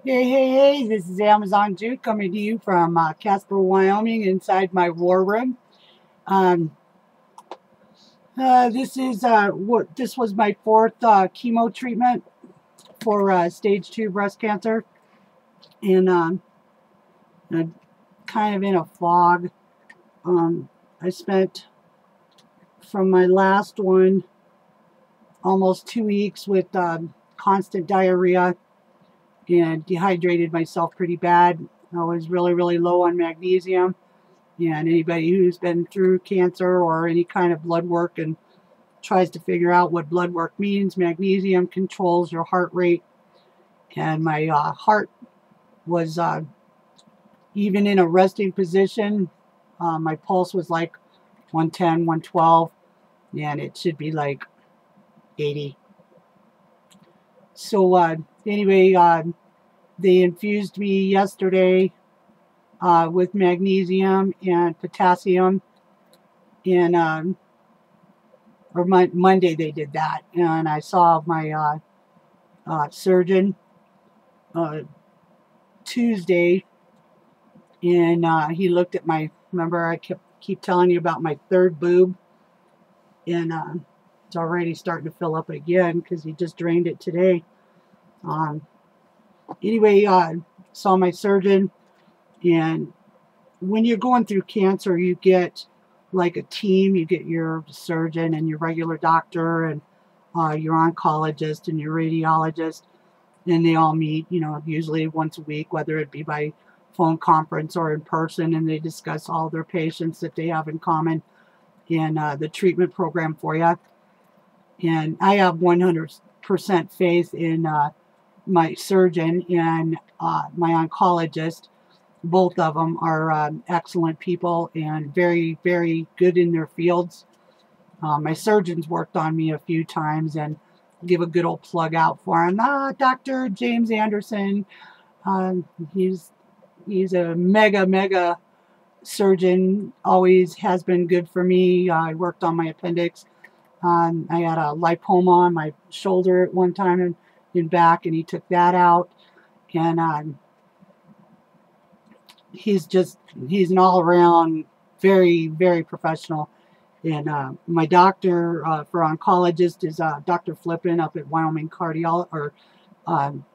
Hey, this is Amazon Jude coming to you from Casper, Wyoming, inside my war room. Um, this was my fourth chemo treatment for stage 2 breast cancer, and I'm kind of in a fog. I spent from my last one almost 2 weeks with constant diarrhea and dehydrated myself pretty bad. I was really low on magnesium. And anybody who's been through cancer or any kind of blood work and tries to figure out what blood work means, magnesium controls your heart rate. And my heart was, even in a resting position, my pulse was like 110, 112, and it should be like 80. So anyway, they infused me yesterday with magnesium and potassium, and or Monday they did that, and I saw my surgeon Tuesday, and he looked at my. Remember, I keep telling you about my third boob, and it's already starting to fill up again because he just drained it today. Um, anyway, saw my surgeon, and when you're going through cancer, you get like a team. You get your surgeon and your regular doctor and your oncologist and your radiologist, and they all meet, usually once a week, whether it be by phone conference or in person, and they discuss all their patients that they have in common and the treatment program for you. And I have 100% faith in my surgeon and my oncologist. Both of them are excellent people and very good in their fields. My surgeon's worked on me a few times, and give a good old plug out for him. Dr. James Anderson. Uh, he's a mega surgeon. Always has been good for me. I worked on my appendix. I had a lipoma on my shoulder at one time and in back, and he took that out. And he's an all around very professional. And my doctor for oncologist is Dr. Flippin up at Wyoming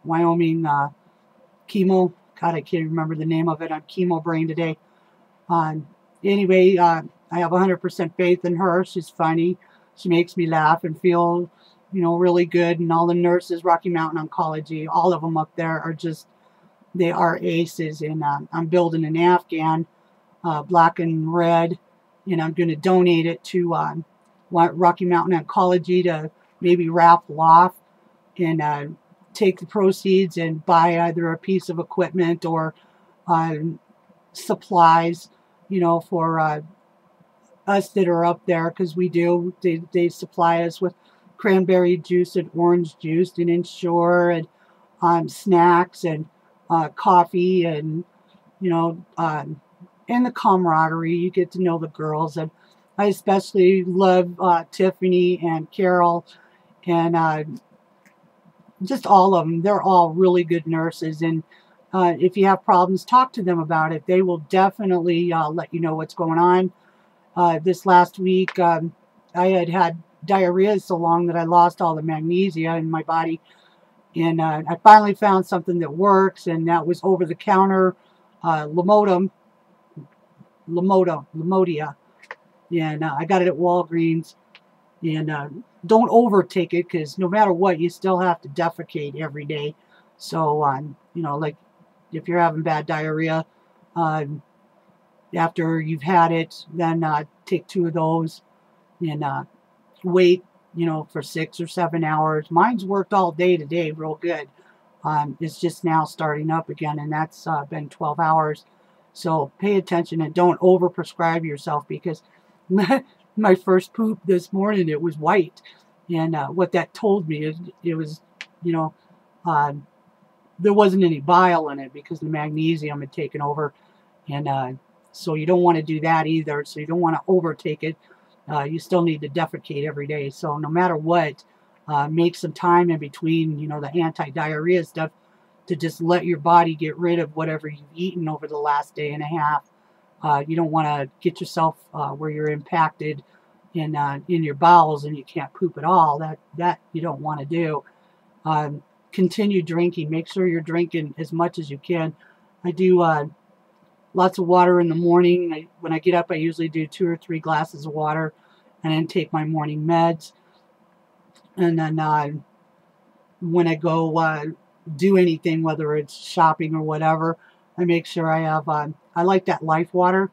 Wyoming Chemo. God, I can't remember the name of it. I'm chemo brain today. Um, anyway, I have 100% faith in her. She's funny. She makes me laugh and feel, really good. And all the nurses, Rocky Mountain Oncology, all of them up there are they are aces. And I'm building an Afghan, black and red, and I'm going to donate it to Rocky Mountain Oncology to maybe raffle off and take the proceeds and buy either a piece of equipment or supplies, for us that are up there, because they supply us with cranberry juice and orange juice and Ensure and snacks and coffee and, and the camaraderie. You get to know the girls, and I especially love Tiffany and Carol and just all of them. They're all really good nurses, and if you have problems, talk to them about it. They will definitely let you know what's going on. This last week, I had diarrhea so long that I lost all the magnesia in my body, and I finally found something that works, and that was over-the-counter Lamodia, and I got it at Walgreens. And don't overtake it, because no matter what, you still have to defecate every day. So, like if you're having bad diarrhea, after you've had it, then take 2 of those and wait, for 6 or 7 hours. Mine's worked all day today real good. It's just now starting up again, and that's been 12 hours. So pay attention and don't overprescribe yourself, because my first poop this morning, it was white. And what that told me is it was, uh, there wasn't any bile in it because the magnesium had taken over. And so you don't want to do that either. So you don't want to overtake it. You still need to defecate every day. So no matter what, make some time in between, the anti-diarrhea stuff, to just let your body get rid of whatever you've eaten over the last day and a half. You don't want to get yourself where you're impacted in your bowels and you can't poop at all. That you don't want to do. Continue drinking. Make sure you're drinking as much as you can. I do lots of water in the morning. When I get up, I usually do 2 or 3 glasses of water and then take my morning meds. And then when I go do anything, whether it's shopping or whatever, I make sure I have, I like that Life water.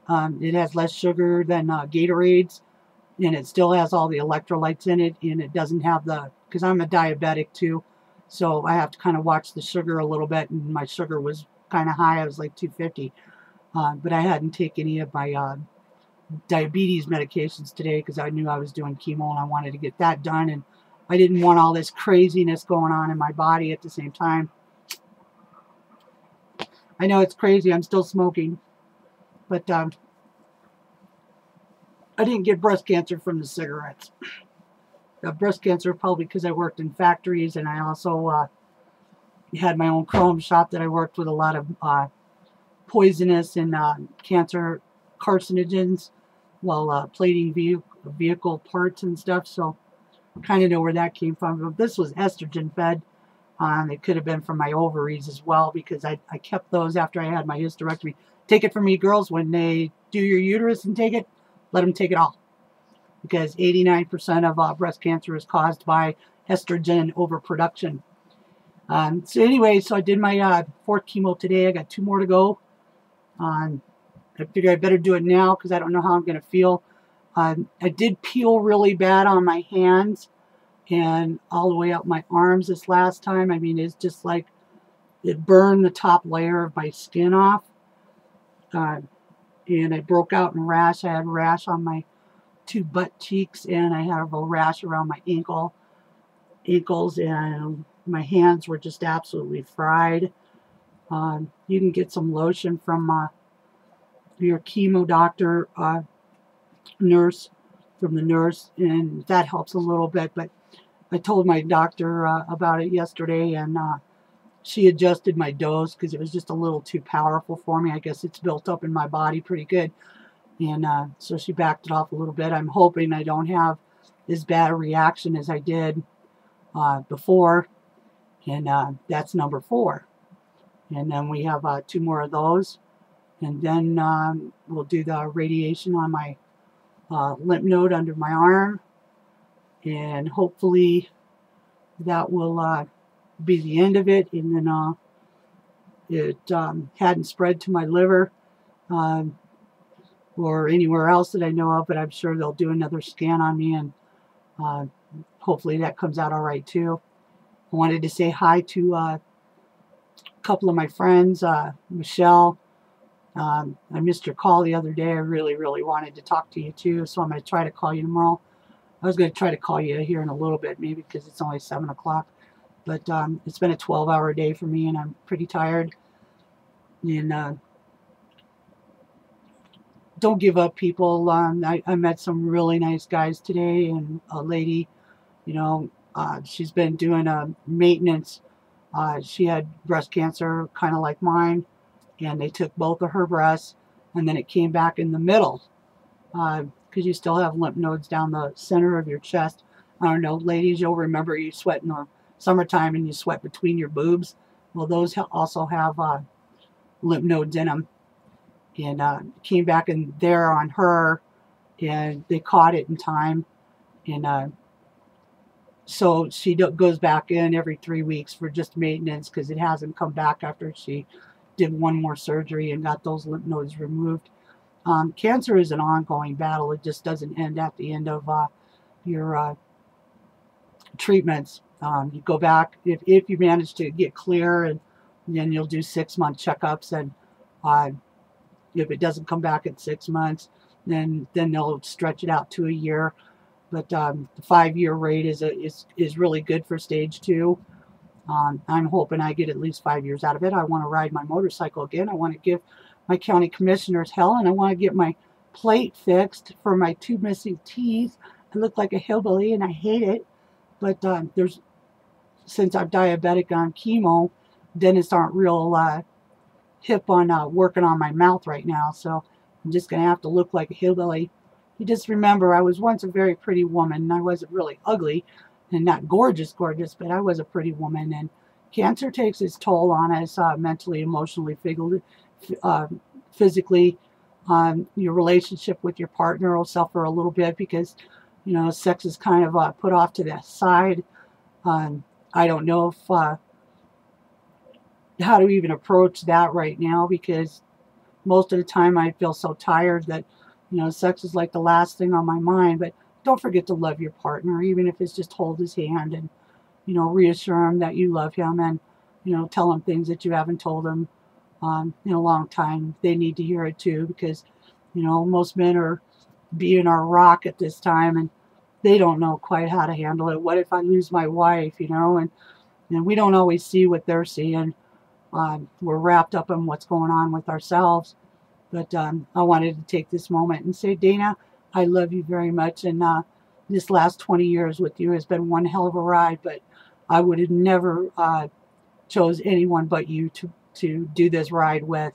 It has less sugar than Gatorades, and it still has all the electrolytes in it, and it doesn't have the, because I'm a diabetic too, so I have to kind of watch the sugar a little bit, and my sugar was kind of high. I was like 250, but I hadn't taken any of my diabetes medications today because I knew I was doing chemo and I wanted to get that done, and I didn't want all this craziness going on in my body at the same time. I know it's crazy. I'm still smoking, but I didn't get breast cancer from the cigarettes. Breast cancer probably because I worked in factories, and I also had my own chrome shop that I worked with a lot of poisonous and cancer carcinogens while plating vehicle parts and stuff. So kind of know where that came from. But this was estrogen fed. It could have been from my ovaries as well, because I kept those after I had my hysterectomy. Take it from me, girls, when they do your uterus and take it, let them take it all. Because 89% of breast cancer is caused by estrogen overproduction. So anyway, so I did my 4th chemo today. I got 2 more to go. I figure I better do it now because I don't know how I'm going to feel. I did peel really bad on my hands and all the way up my arms this last time. I mean, it's just like it burned the top layer of my skin off. And I broke out in rash. I had a rash on my 2 butt cheeks, and I have a rash around my ankles, and my hands were just absolutely fried. You can get some lotion from your chemo doctor, nurse, from the nurse, and that helps a little bit. But I told my doctor about it yesterday, and she adjusted my dose because it was just a little too powerful for me. I guess it's built up in my body pretty good, and so she backed it off a little bit. I'm hoping I don't have as bad a reaction as I did before, and that's number 4. And then we have 2 more of those, and then we'll do the radiation on my lymph node under my arm, and hopefully that will be the end of it. And then it hadn't spread to my liver or anywhere else that I know of, but I'm sure they'll do another scan on me, and hopefully that comes out all right too. I wanted to say hi to a couple of my friends. Michelle, I missed your call the other day. I really wanted to talk to you too, so I'm going to try to call you tomorrow. I was going to try to call you here in a little bit, maybe, because it's only 7 o'clock. But it's been a 12-hour day for me, and I'm pretty tired. And don't give up, people. I met some really nice guys today, and a lady, you know, she's been doing maintenance. She had breast cancer, kind of like mine, and they took both of her breasts, and then it came back in the middle, because you still have lymph nodes down the center of your chest. I don't know, ladies, you'll remember you sweat in the summertime and you sweat between your boobs. Well, those also have lymph nodes in them, and came back in there on her, and they caught it in time, and so she goes back in every 3 weeks for just maintenance, because it hasn't come back after she did 1 more surgery and got those lymph nodes removed. Cancer is an ongoing battle. It just doesn't end at the end of your treatments. You go back, if you manage to get clear, and then you'll do 6-month checkups, and if it doesn't come back at 6 months, then they'll stretch it out to a year. But the 5-year rate is really good for stage 2. I'm hoping I get at least 5 years out of it. I want to ride my motorcycle again. I want to give my county commissioners hell, and I want to get my plate fixed for my 2 missing teeth. I look like a hillbilly, and I hate it. But since I'm diabetic on chemo, dentists aren't real hip on working on my mouth right now, so I'm just going to have to look like a hillbilly. You just remember, I was once a very pretty woman, and I wasn't really ugly and not gorgeous, but I was a pretty woman, and cancer takes its toll on us mentally, emotionally, physically. Your relationship with your partner will suffer a little bit because, you know, sex is kind of put off to the side. I don't know if how to even approach that right now, because most of the time I feel so tired that, you know, sex is like the last thing on my mind. But don't forget to love your partner, even if it's just hold his hand and, you know, reassure him that you love him, and, you know, tell him things that you haven't told him in a long time. They need to hear it too, because, you know, most men are being our rock at this time, and they don't know quite how to handle it. What if I lose my wife, you know? And we don't always see what they're seeing. We're wrapped up in what's going on with ourselves. But I wanted to take this moment and say, Dana, I love you very much. And this last 20 years with you has been one hell of a ride. But I would have never chose anyone but you to do this ride with.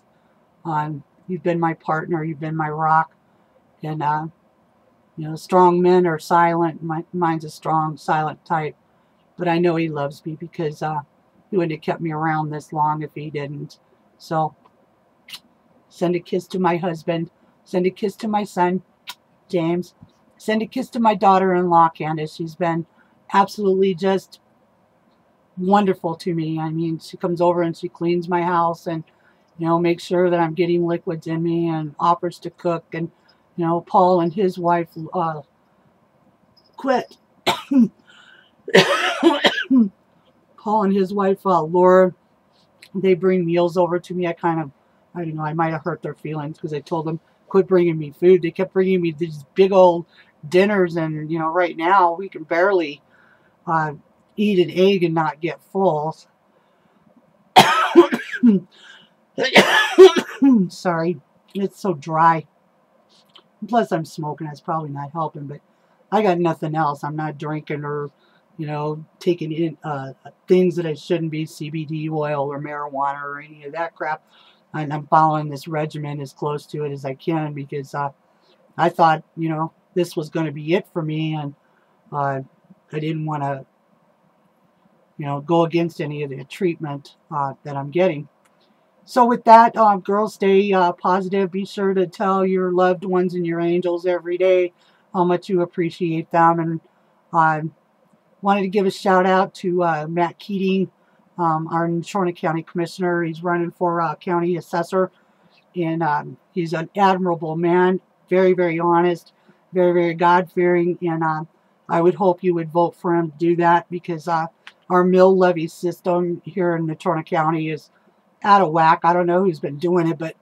You've been my partner. You've been my rock. And, you know, strong men are silent. Mine's a strong, silent type. But I know he loves me, because he wouldn't have kept me around this long if he didn't. So send a kiss to my husband. Send a kiss to my son, James. Send a kiss to my daughter-in-law, Candace. She's been absolutely just wonderful to me. I mean, she comes over and she cleans my house and, you know, makes sure that I'm getting liquids in me and offers to cook. And, you know, Paul and his wife quit. Paul and his wife, Laura, they bring meals over to me. I don't know, I might have hurt their feelings because I told them quit bringing me food. They kept bringing me these big old dinners, and, you know, right now we can barely eat an egg and not get full. Sorry, it's so dry. Plus I'm smoking. That's probably not helping, but I got nothing else. I'm not drinking or, you know, taking in things that I shouldn't be, CBD oil or marijuana or any of that crap. And I'm following this regimen as close to it as I can, because I thought, you know, this was going to be it for me, and I didn't want to, you know, go against any of the treatment that I'm getting. So with that, girls, stay positive. Be sure to tell your loved ones and your angels every day how much you appreciate them. And wanted to give a shout out to Matt Keating, our Natrona County Commissioner. He's running for county assessor, and he's an admirable man, very, very honest, very, very God-fearing, and I would hope you would vote for him to do that, because our mill levy system here in Natrona County is out of whack. I don't know who's been doing it, but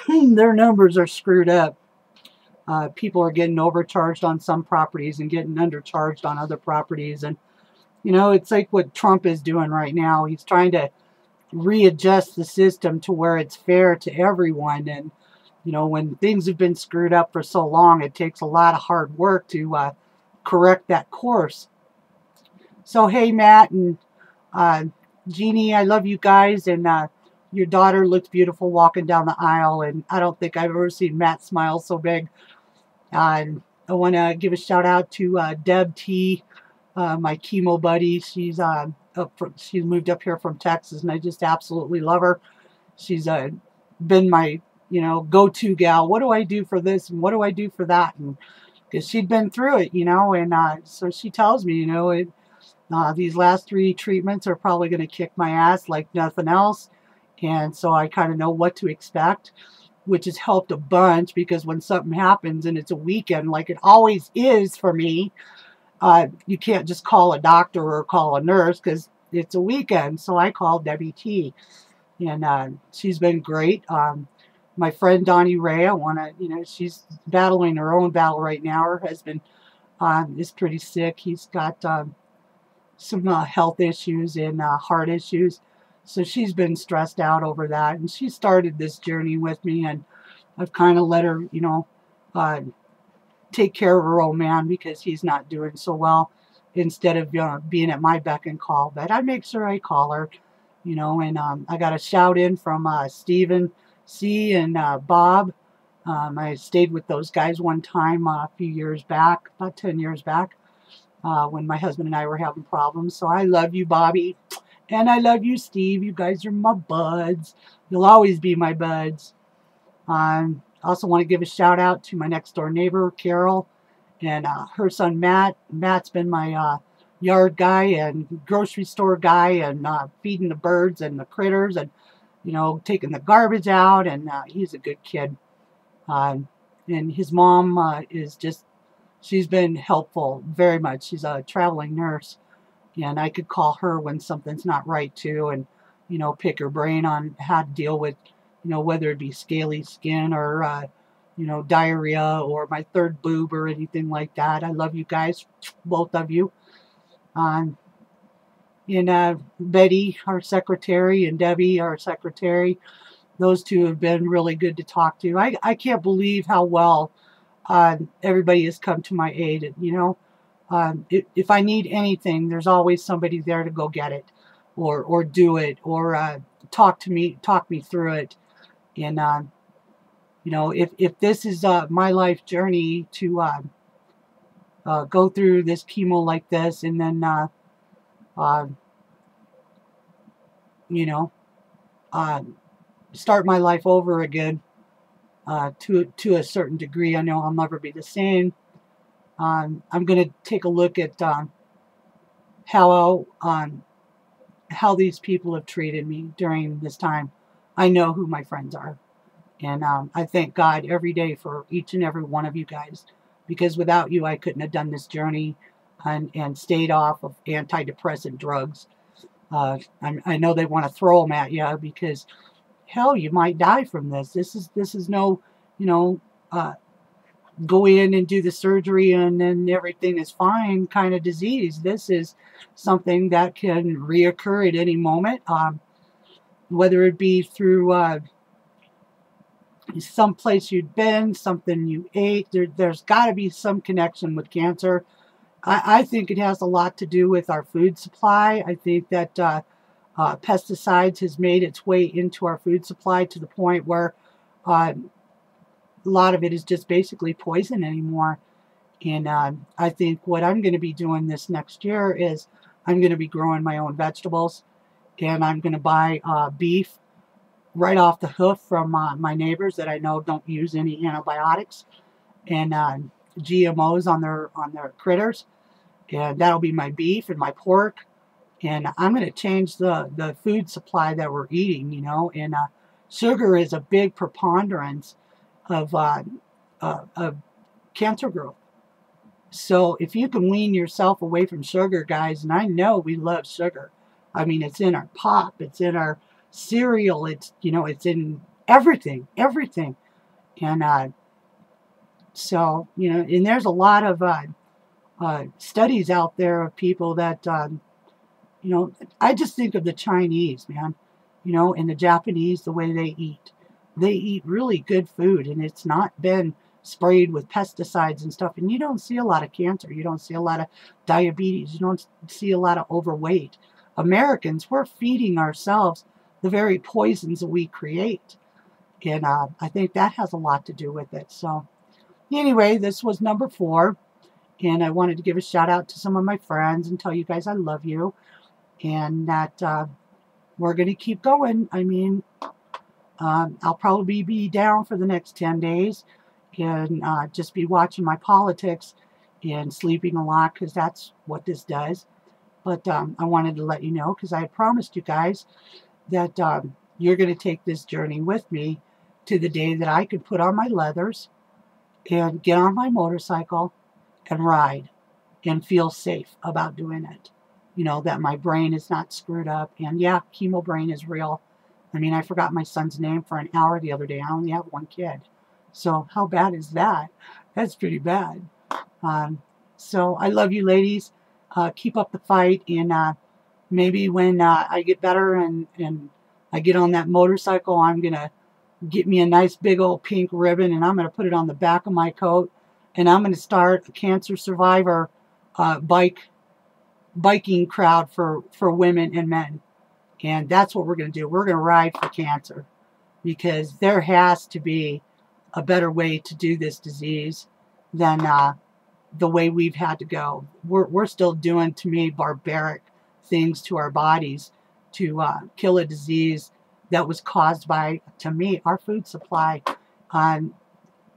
their numbers are screwed up. People are getting overcharged on some properties and getting undercharged on other properties. And, you know, it's like what Trump is doing right now. He's trying to readjust the system to where it's fair to everyone. And, you know, when things have been screwed up for so long, it takes a lot of hard work to correct that course. So, hey, Matt and Jeannie, I love you guys. And your daughter looks beautiful walking down the aisle. And I don't think I've ever seen Matt smile so big. I want to give a shout out to Deb T, my chemo buddy. She's she's moved up here from Texas, and I just absolutely love her. She's been my, you know, go-to gal. What do I do for this, and what do I do for that? And because she'd been through it, you know, and so she tells me, you know, these last 3 treatments are probably going to kick my ass like nothing else, and so I kind of know what to expect, which has helped a bunch, because when something happens and it's a weekend, like it always is for me, you can't just call a doctor or call a nurse because it's a weekend. So I called Debbie T, and she's been great. My friend Donnie Ray, I want to, you know, she's battling her own battle right now. Her husband is pretty sick. He's got some health issues and heart issues. So she's been stressed out over that, and she started this journey with me, and I've kind of let her, you know, take care of her old man because he's not doing so well. instead of being at my beck and call. But I make sure I call her, you know. And I got a shout in from Stephen C. and Bob. I stayed with those guys one time a few years back, about 10 years back, when my husband and I were having problems. So I love you, Bobby. And I love you, Steve. You guys are my buds. You'll always be my buds. I also want to give a shout out to my next door neighbor, Carol, and her son, Matt. Matt's been my yard guy and grocery store guy, and feeding the birds and the critters, and, you know, taking the garbage out. And he's a good kid. And his mom is just, she's been helpful very much. She's a traveling nurse. And I could call her when something's not right too, and, you know, pick her brain on how to deal with, you know, whether it be scaly skin or, you know, diarrhea or my third boob or anything like that. I love you guys, both of you. And Betty, our secretary, and Debbie, our secretary, those two have been really good to talk to. I can't believe how well everybody has come to my aid, you know. If I need anything, there's always somebody there to go get it, or do it, or talk me through it. And you know, if this is my life journey to go through this chemo like this, and then you know, start my life over again to a certain degree, I know I'll never be the same. I'm going to take a look at how these people have treated me during this time. I know who my friends are. And I thank God every day for each and every one of you guys. Because without you, I couldn't have done this journey and stayed off of antidepressant drugs. I know they want to throw them at you because, hell, you might die from this. This is no, you know, go in and do the surgery and then everything is fine kind of disease. This is something that can reoccur at any moment, whether it be through some place you'd been, something you ate. There's got to be some connection with cancer. I think it has a lot to do with our food supply. I think that pesticides has made its way into our food supply to the point where a lot of it is just basically poison anymore. And I think what I'm going to be doing this next year is I'm going to be growing my own vegetables, and I'm going to buy beef right off the hoof from my neighbors that I know don't use any antibiotics and GMOs on their critters. And that'll be my beef and my pork. And I'm going to change the food supply that we're eating, you know. And sugar is a big preponderance of cancer growth. So if you can wean yourself away from sugar, guys, and I know we love sugar. I mean, it's in our pop, it's in our cereal, it's, you know, it's in everything. And so, you know, and there's a lot of studies out there of people that, you know, I just think of the Chinese, man, you know, and the Japanese, the way they eat. They eat really good food, and it's not been sprayed with pesticides and stuff. And you don't see a lot of cancer. You don't see a lot of diabetes. You don't see a lot of overweight. Americans, we're feeding ourselves the very poisons that we create. And I think that has a lot to do with it. So anyway, this was number 4. And I wanted to give a shout out to some of my friends and tell you guys I love you. And that we're going to keep going. I mean, I'll probably be down for the next 10 days and just be watching my politics and sleeping a lot, because that's what this does. But I wanted to let you know, because I had promised you guys that you're going to take this journey with me to the day that I can put on my leathers and get on my motorcycle and ride and feel safe about doing it. You know, that my brain is not screwed up. And yeah, chemo brain is real. I mean, I forgot my son's name for an hour the other day. I only have 1 kid. So how bad is that? That's pretty bad. So I love you ladies. Keep up the fight. And maybe when I get better and I get on that motorcycle, I'm going to get me a nice big old pink ribbon, and I'm going to put it on the back of my coat. And I'm going to start a cancer survivor bike biking crowd for women and men. And that's what we're going to do. We're going to ride for cancer, because there has to be a better way to do this disease than the way we've had to go. We're still doing, to me, barbaric things to our bodies to kill a disease that was caused by, to me, our food supply.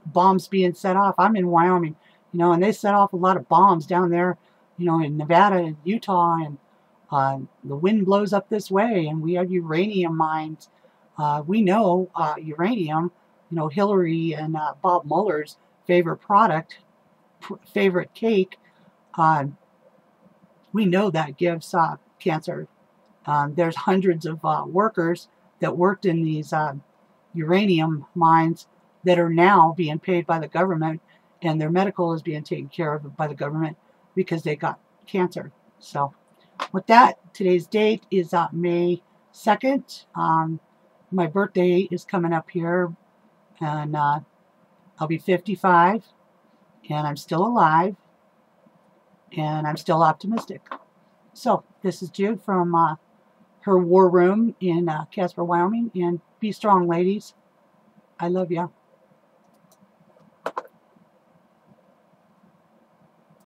Bombs being set off. I'm in Wyoming, you know, and they set off a lot of bombs down there, you know, in Nevada and Utah, and the wind blows up this way, and we have uranium mines. We know uranium, you know, Hillary and Bob Mueller's favorite product, favorite cake, we know that gives cancer. There's hundreds of workers that worked in these uranium mines that are now being paid by the government, and their medical is being taken care of by the government because they got cancer. So with that, today's date is May 2nd. My birthday is coming up here, and I'll be 55, and I'm still alive, and I'm still optimistic. So this is Jude from her war room in Casper, Wyoming, and be strong, ladies. I love ya.